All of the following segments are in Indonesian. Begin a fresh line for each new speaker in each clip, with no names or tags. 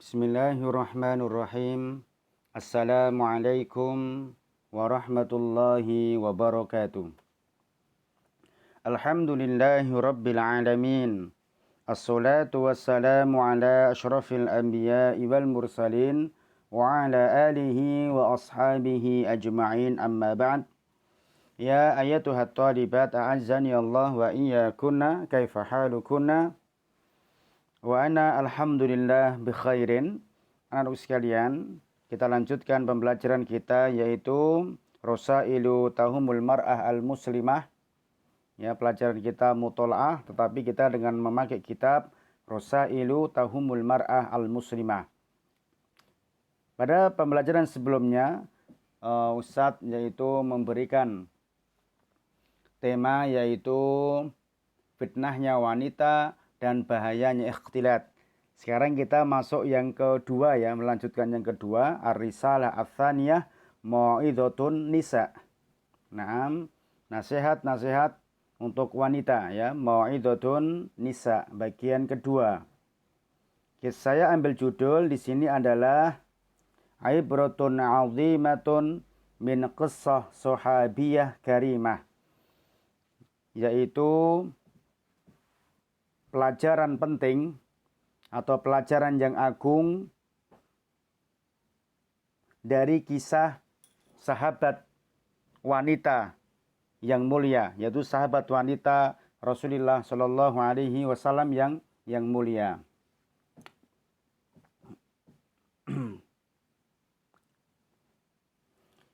Bismillahirrahmanirrahim. Assalamualaikum warahmatullahi wabarakatuh. Alhamdulillahi rabbil alamin. Assalatu wassalamu ala ashrafil anbiya'i wal mursalin wa ala alihi wa ashabihi ajma'in, amma ba'd. Ya ayatuhat talibat a'azzani Allah wa iyyakunna, kaifa halukunna? Wa ana alhamdulillah bi khairin. Anak-anak sekalian, kita lanjutkan pembelajaran kita, yaitu Rosailu Tahumul Mar'ah Al-Muslimah. Ya, pelajaran kita mutola'ah, tetapi kita dengan memakai kitab Rosailu Tahumul Mar'ah Al-Muslimah. Pada pembelajaran sebelumnya, Ustadz yaitu memberikan tema, yaitu fitnahnya wanita dan bahayanya ikhtilat. Sekarang kita masuk yang kedua, ya, melanjutkan yang kedua, Ar-Risalah Ats-Tsaniyah Mau'idhatun Nisa. Naam, nasihat-nasihat untuk wanita, ya, Mau'idhatun Nisa, bagian kedua. Saya ambil judul di sini adalah Ibratun 'azimatun min qissah sahabiyah karimah, yaitu pelajaran penting atau pelajaran yang agung dari kisah sahabat wanita yang mulia, yaitu sahabat wanita Rasulullah Shallallahu Alaihi Wasallam yang mulia.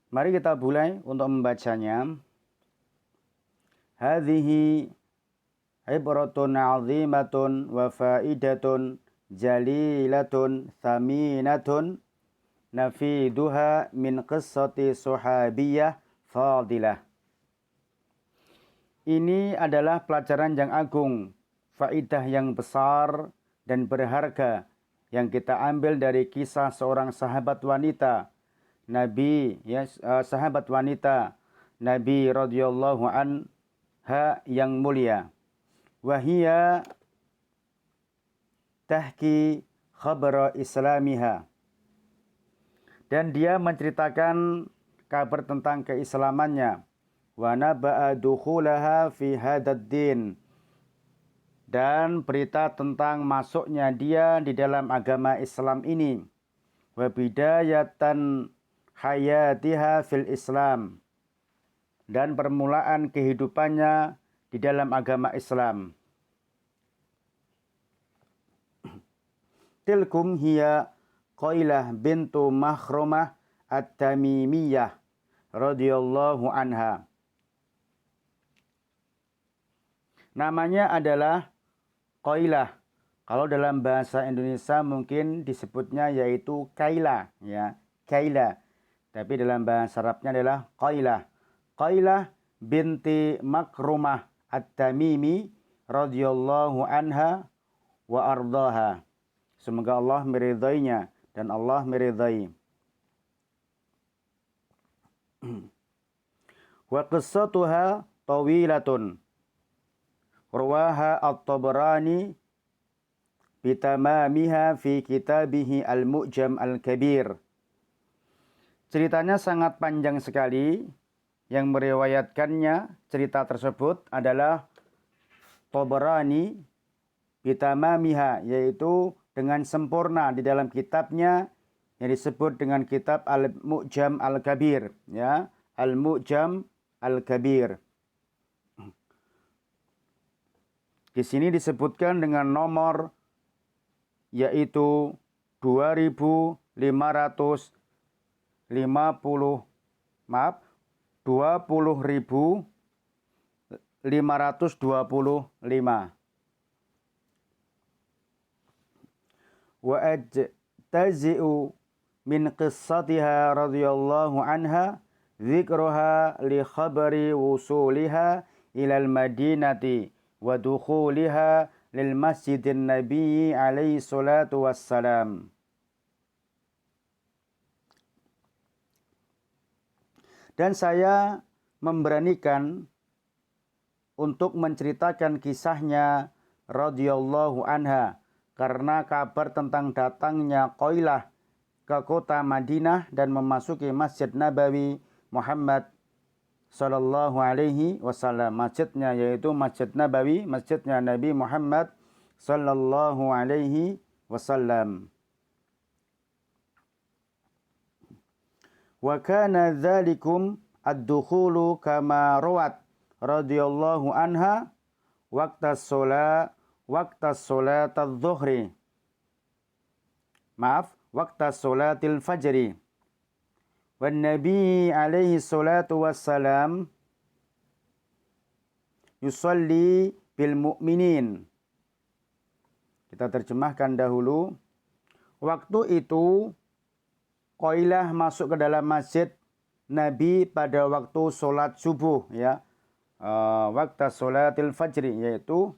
Mari kita mulai untuk membacanya. Hadhihi ibratun 'azimatun wa faidatun jalilatun thaminatun nafiduha min qissati sahabiyah fadilah. Ini adalah pelajaran yang agung, faidah yang besar dan berharga yang kita ambil dari kisah seorang sahabat wanita Nabi, ya, sahabat wanita Nabi radhiyallahu anha yang mulia. Wahia tahki khabara islamiha, dan dia menceritakan kabar tentang keislamannya. Wa naba'a dukhulaha fi hadad din, dan berita tentang masuknya dia di dalam agama Islam ini. Wa bidayatan hayatiha fil Islam, dan permulaan kehidupannya di dalam agama Islam. Tilkum hiya Qailah bintu Makhrumah At-Tamimiyah radhiyallahu anha. Namanya adalah Qailah. Kalau dalam bahasa Indonesia mungkin disebutnya yaitu Kaila, ya, Kaila. Tapi dalam bahasa Arabnya adalah Qailah. Qailah binti Makhrumah At-Tamimi radhiyallahu anha wa ardaha. Semoga Allah meridainya dan Allah meridai. Wa qissatuha tawilatun. Rawaha At-Tabarani bitamamiha fi kitabihi Al-Mu'jam Al-Kabir. Ceritanya sangat panjang sekali. Yang meriwayatkannya cerita tersebut adalah Tabarani bitamamiha, yaitu dengan sempurna di dalam kitabnya yang disebut dengan kitab Al-Mu'jam Al-Kabir, ya, Al-Mu'jam Al-Kabir. Di sini disebutkan dengan nomor, yaitu 20.525. Wa ajtazi'u min qissatiha radhiyallahu anha dzikruha li khabari wusuliha ilal madinati wa dukhuliha lil masjidin nabiyyi alaihi salatu wassalam. Dan saya memberanikan untuk menceritakan kisahnya radhiyallahu anha, karena kabar tentang datangnya Qailah ke kota Madinah dan memasuki Masjid Nabawi Muhammad sallallahu alaihi wasallam. Masjidnya yaitu Masjid Nabawi, masjidnya Nabi Muhammad sallallahu alaihi wasallam. Wa kana dzalikum ad-dukhulu kama rawat radhiyallahu anha waqtas salat adh-dhuhri. Maaf, waqtas salatil fajri. Wan Nabi alaihi salatu wassalam yusalli bil mu'minin. Kita terjemahkan dahulu. Waktu itu Qailah masuk ke dalam masjid Nabi pada waktu solat subuh, ya. Waktu solatil fajri, yaitu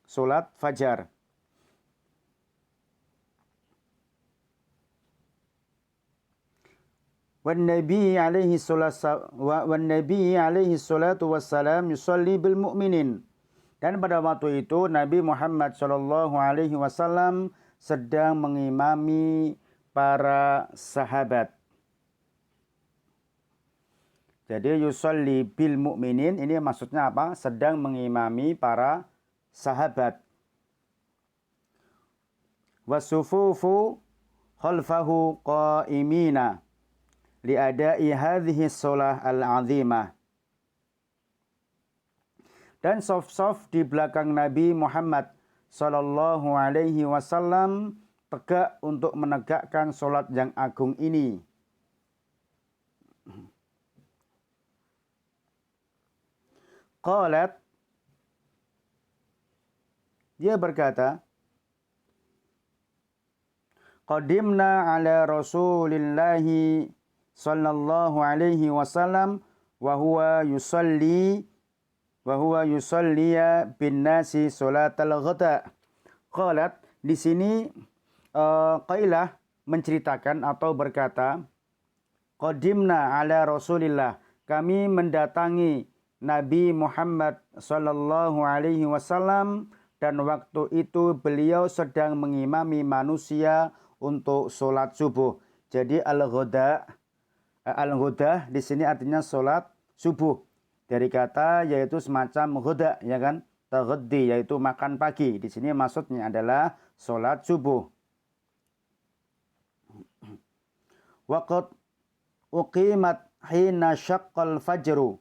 solat fajar. Wan Nabi alaihi salatu wassalam yusalli bil mu'minin. Dan pada waktu itu Nabi Muhammad sallallahu alaihi wasallam sedang mengimami para sahabat. Jadi yusalli bil mu'minin ini maksudnya apa? Sedang mengimami para sahabat. Wasufufu khalfahu qa'imina li'adai hadhihi sholah al-azimah. Dan saf-saf di belakang Nabi Muhammad sallallahu alaihi wasallam tegak untuk menegakkan sholat yang agung ini. Qalat, dia berkata, qadimna ala Rasulillahi sallallahu alaihi wasallam wa huwa yusalliya bin nasi salatal ghada. Qalat, di sini Qailah menceritakan atau berkata, qadimna ala Rasulillah, kami mendatangi Nabi Muhammad sallallahu alaihi wasallam dan waktu itu beliau sedang mengimami manusia untuk sholat subuh. Jadi al-ghuda di sini artinya sholat subuh. Dari kata yaitu semacam ghuda, ya kan? Taghaddi yaitu makan pagi. Di sini maksudnya adalah sholat subuh. Waqad uqimat hina syaqqal fajru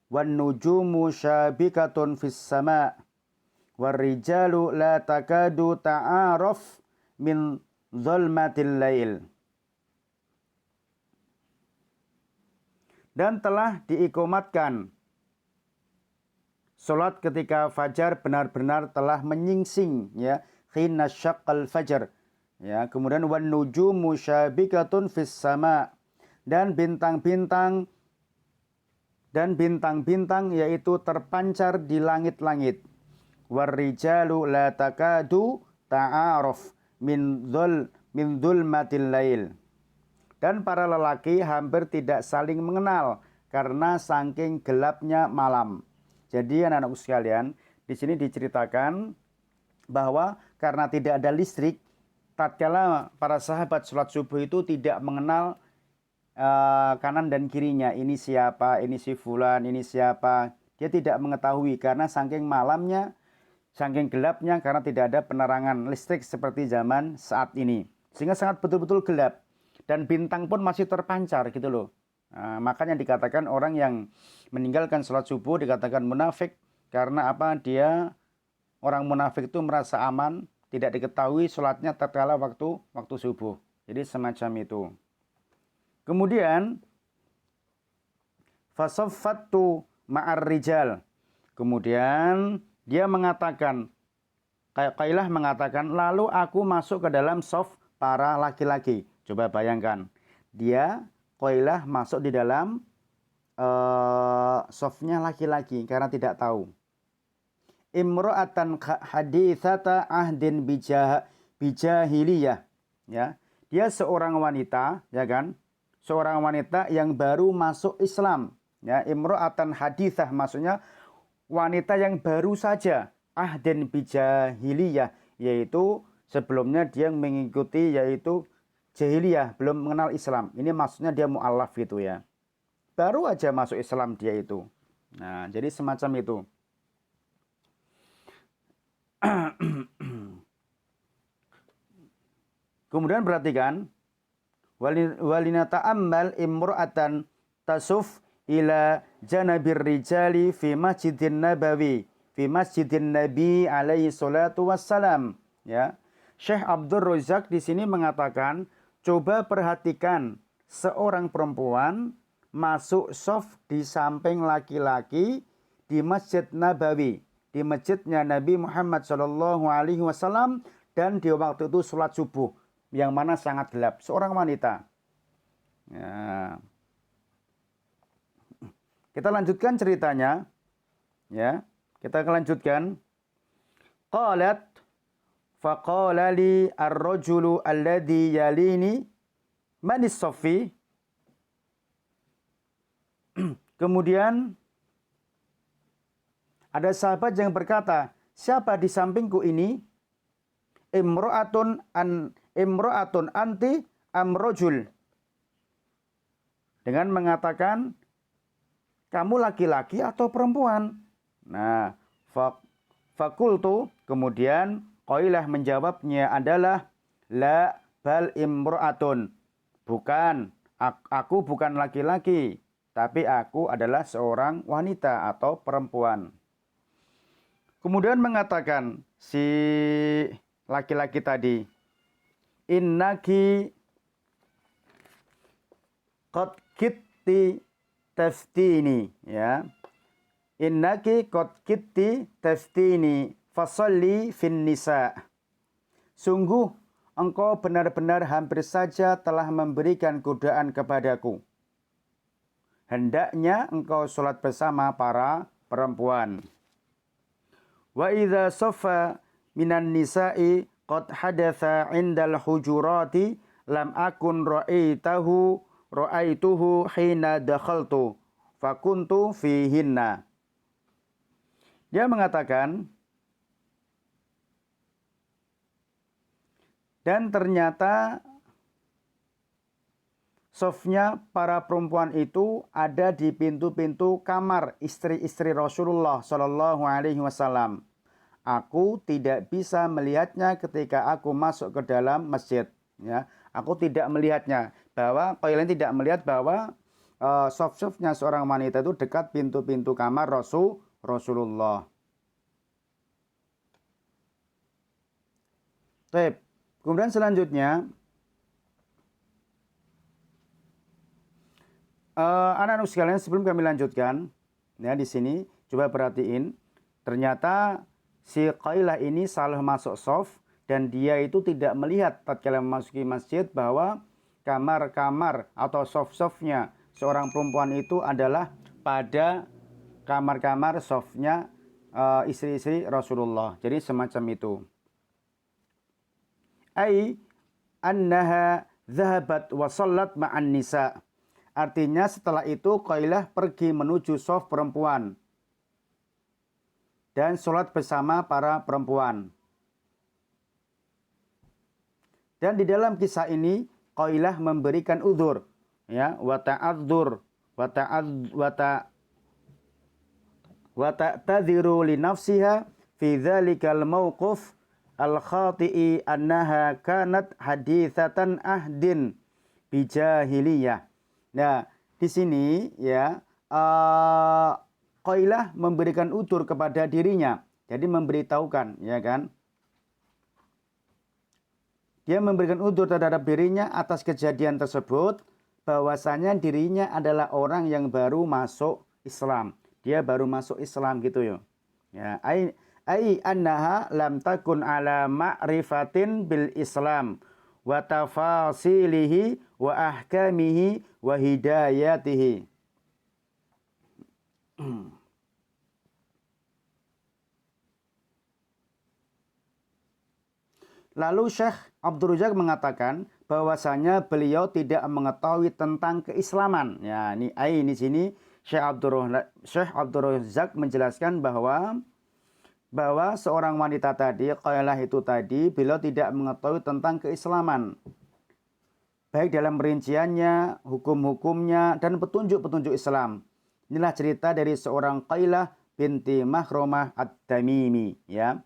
wan nujumu syabikatun fis sama' war rijalu la takadu ta'aruf min zulmatil lail. Dan telah diikomatkan salat ketika fajar benar-benar telah menyingsing, ya, hina syaqqal fajr. Ya, kemudian wan nujumu syabikatun fis sama, dan bintang-bintang yaitu terpancar di langit-langit. War rijalu la takadu ta'aruf min dzulmatil lail. Dan para lelaki hampir tidak saling mengenal karena saking gelapnya malam. Jadi anak-anakku sekalian, di sini diceritakan bahwa karena tidak ada listrik, tatkala para sahabat sholat subuh itu tidak mengenal kanan dan kirinya. Ini siapa, ini si fulan, ini siapa. Dia tidak mengetahui karena saking malamnya, saking gelapnya, karena tidak ada penerangan listrik seperti zaman saat ini. Sehingga sangat betul-betul gelap. Dan bintang pun masih terpancar gitu loh. Makanya dikatakan orang yang meninggalkan sholat subuh dikatakan munafik. Karena apa? Dia, orang munafik itu merasa aman, tidak diketahui sholatnya tatkala waktu subuh. Jadi semacam itu. Kemudian fasaffattu ma'ar rijal. Kemudian dia mengatakan, Qailah mengatakan, lalu aku masuk ke dalam shaf para laki-laki. Coba bayangkan, dia Qailah masuk di dalam shafnya laki-laki karena tidak tahu. Imra'atan hadithata ahdin bijahiliyah, ya. Dia seorang wanita, ya kan? Seorang wanita yang baru masuk Islam, ya. Imra'atan hadithah maksudnya wanita yang baru saja ahdin bijahiliyah, yaitu Sebelumnya dia mengikuti yaitu jahiliyah, belum mengenal Islam. Ini maksudnya dia mu'alaf gitu ya. Baru aja masuk Islam dia itu. Nah, jadi semacam itu. Kemudian perhatikan, walinata ammal imru'atan tasuf ila janabir rijali fi masjidin nabawi fi masjidin nabi alaihi salatu wassalam. Ya, Syekh Abdul Razak di sini mengatakan, coba perhatikan seorang perempuan masuk shaf di samping laki-laki di Masjid Nabawi, di masjidnya Nabi Muhammad Shallallahu Alaihi Wasallam, dan di waktu itu sholat subuh yang mana sangat gelap. Seorang wanita. Ya. Kita lanjutkan ceritanya. Ya, kita lanjutkan. Qalat faqala li ar-rajulu alladhi yalini manis sofi. Kemudian ada sahabat yang berkata, siapa di sampingku ini? Imra'atun anti amrojul. Dengan mengatakan, kamu laki-laki atau perempuan? Nah, fakultu, kemudian Qailah menjawabnya adalah, la bal imra'atun. Bukan, aku bukan laki-laki, tapi aku adalah seorang wanita atau perempuan. Kemudian mengatakan si laki-laki tadi, innaki qad kitti taftini, ya. Innaki qad kitti taftini fasalli fin nisa. Sungguh engkau benar-benar hampir saja telah memberikan godaan kepadaku. Hendaknya engkau sholat bersama para perempuan. Wa idza safa minan nisa'i qad hadatha 'indal hujurati lam akun ra'aituhu hina dakhaltu fakuntu fihinna. Dia mengatakan, dan ternyata sofnya para perempuan itu ada di pintu-pintu kamar istri-istri Rasulullah Shallallahu Alaihi Wasallam. Aku tidak bisa melihatnya ketika aku masuk ke dalam masjid. Ya, aku tidak melihatnya. Bahwa Qailah tidak melihat bahwa sof-sofnya seorang wanita itu dekat pintu-pintu kamar Rasulullah. Baik. Kemudian selanjutnya, anak-anak sekalian, sebelum kami lanjutkan, ya di sini coba perhatiin, ternyata si Qailah ini salah masuk shaf dan dia itu tidak melihat tatkala memasuki masjid bahwa kamar-kamar atau shaf-shafnya seorang perempuan itu adalah pada kamar-kamar shafnya istri-istri Rasulullah. Jadi semacam itu. Ai annaha dhahabat wa sallat ma'an nisa. Artinya setelah itu Qailah pergi menuju shaf perempuan dan sholat bersama para perempuan. Dan di dalam kisah ini Qailah memberikan udzur, ya, wa ta'tadhiru li nafsiha fi dzalikal mauquf al-khati'i annaha kanat hadithatan ahdin bijahiliyah. Nah, di sini ya Qailah memberikan udzur kepada dirinya. Jadi memberitahukan, ya kan? Dia memberikan udzur terhadap dirinya atas kejadian tersebut, bahwasanya dirinya adalah orang yang baru masuk Islam. Dia baru masuk Islam gitu ya. Ya, ai annaha lam takun ala ma'rifatin bil Islam wa tafasilihi wa ahkamihi wa hidayatihi. Lalu Syekh Abdul Razak mengatakan bahwasanya beliau tidak mengetahui tentang keislaman. Ya, ini sini Syekh Abdul Razak menjelaskan bahwa bahwa seorang wanita tadi, Qailah itu tadi, beliau tidak mengetahui tentang keislaman. Baik dalam rinciannya, hukum-hukumnya, dan petunjuk-petunjuk Islam. Inilah cerita dari seorang Qailah binti Mahromah At-Tamimi. Ya.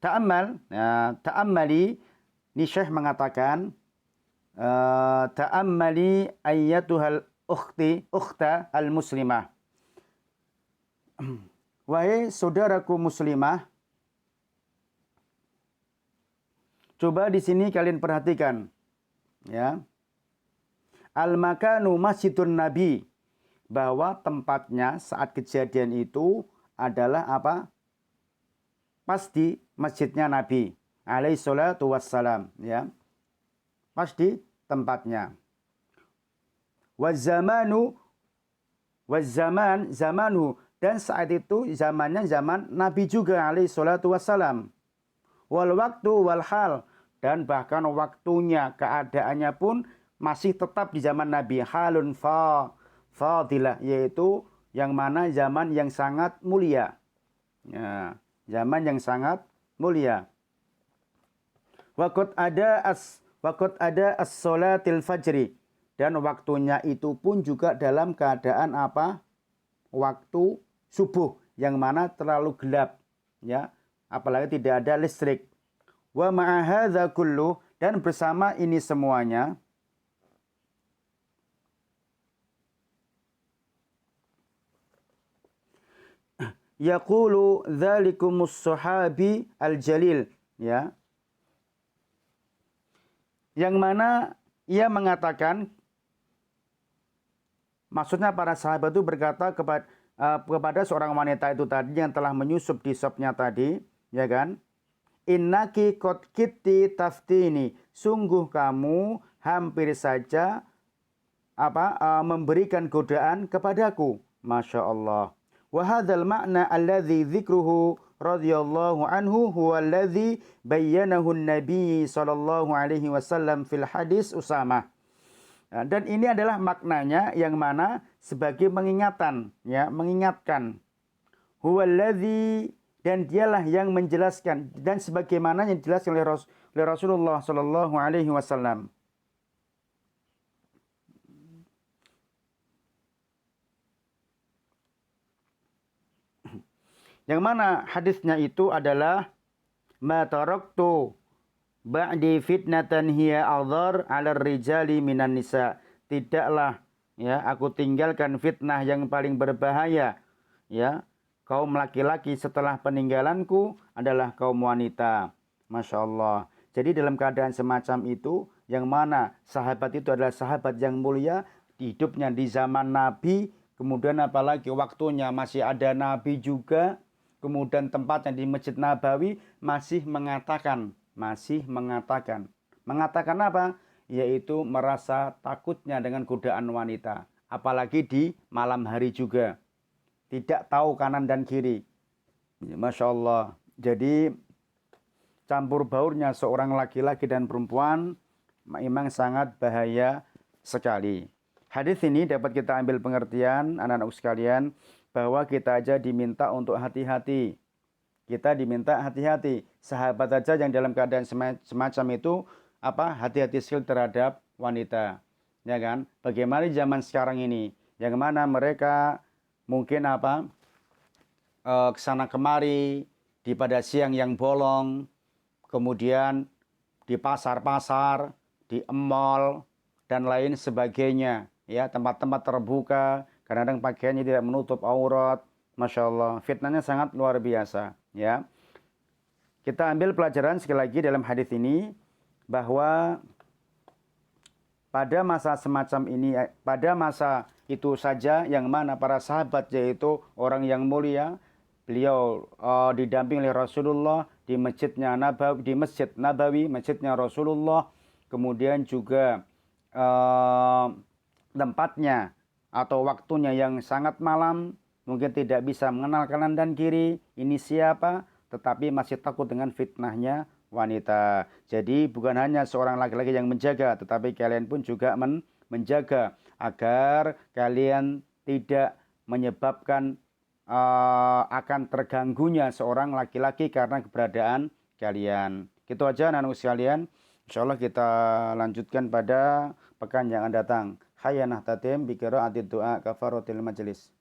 Ta'ammali, ini Syekh mengatakan, ta'ammali ayyatuhal ukhta al-muslimah. Wahai saudaraku muslimah, coba di sini kalian perhatikan, ya. Al-makanu masjidun nabi, bahwa tempatnya saat kejadian itu adalah apa? Pasti masjidnya Nabi alaihi salatu wassalam, ya. Pasti tempatnya. Zamanu, dan saat itu zamannya zaman Nabi juga alaihi salatu wassalam. Wal waktu wal hal, dan bahkan waktunya, keadaannya pun masih tetap di zaman Nabi. Halun fadilah, yaitu yang mana zaman yang sangat mulia. Ya, zaman yang sangat mulia. Waqad ada as-sholatil fajri, dan waktunya itu pun juga dalam keadaan apa? Waktu subuh, yang mana terlalu gelap, ya, apalagi tidak ada listrik. Wa ma'a hadza kullu, dan bersama ini semuanya, yaqulu dzalikumus sahabi al-jalil, ya, yang mana ia mengatakan, maksudnya para sahabat itu berkata kepada seorang wanita itu tadi yang telah menyusup di sopnya tadi, ya kan? Innaki qad kitti taftini, sungguh kamu hampir saja memberikan godaan kepadaku. Masya Allah. Wa hadzal ma'na alladzi dzikruhu radhiyallahu anhu huwa alladzi bayyanahu an-nabi sallallahu alaihi wasallam fil hadis Usamah. Nah, dan ini adalah maknanya yang mana sebagai mengingatkan, ya, mengingatkan. Huwallazi, dan dialah yang menjelaskan, dan sebagaimana yang dijelaskan oleh Rasulullah sallallahu alaihi wasallam. Yang mana hadisnya itu adalah ma taraktu ba'di fitnatan hiya adhar 'ala rijali minan nisa. Tidaklah, ya, aku tinggalkan fitnah yang paling berbahaya, ya, kaum laki-laki setelah peninggalanku adalah kaum wanita. Masya Allah. Jadi dalam keadaan semacam itu, yang mana sahabat itu adalah sahabat yang mulia, hidupnya di zaman Nabi, kemudian apalagi waktunya masih ada Nabi juga, kemudian tempatnya di Masjid Nabawi, masih mengatakan apa? Yaitu merasa takutnya dengan godaan wanita, apalagi di malam hari juga, tidak tahu kanan dan kiri. Masya Allah. Jadi campur baurnya seorang laki-laki dan perempuan memang sangat bahaya sekali. Hadis ini dapat kita ambil pengertian, anak-anak sekalian, bahwa kita aja diminta untuk hati-hati. Kita diminta hati-hati. Sahabat aja yang dalam keadaan semacam itu, hati-hati sekali terhadap wanita. Ya kan? Bagaimana di zaman sekarang ini, yang mana mereka mungkin kesana kemari di pada siang yang bolong, kemudian di pasar-pasar, di mall dan lain sebagainya, ya, tempat-tempat terbuka, kadang-kadang pakaiannya tidak menutup aurat. Masya Allah, fitnahnya sangat luar biasa, ya. Kita ambil pelajaran sekali lagi dalam hadis ini, bahwa pada masa semacam ini, pada masa itu saja yang mana para sahabat, yaitu orang yang mulia, beliau didamping oleh Rasulullah di Masjidnya Nabawi, di Masjid Nabawi, masjidnya Rasulullah, kemudian juga tempatnya atau waktunya yang sangat malam, mungkin tidak bisa mengenal kanan dan kiri, ini siapa, tetapi masih takut dengan fitnahnya wanita. Jadi bukan hanya seorang laki-laki yang menjaga, tetapi kalian pun juga menjaga agar kalian tidak menyebabkan akan terganggunya seorang laki-laki karena keberadaan kalian. Gitu aja anak-anak sekalian. Insyaallah kita lanjutkan pada pekan yang akan datang. Hayyanah tatim bi qiraatid du'a kafaratil majlis.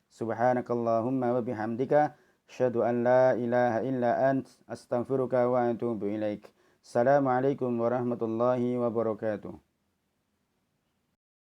Subhanakallahumma wa bihamdika asyhadu an la ilaha illa ant astaghfiruka wa atubu ilaik. Assalamualaikum warahmatullahi wabarakatuh.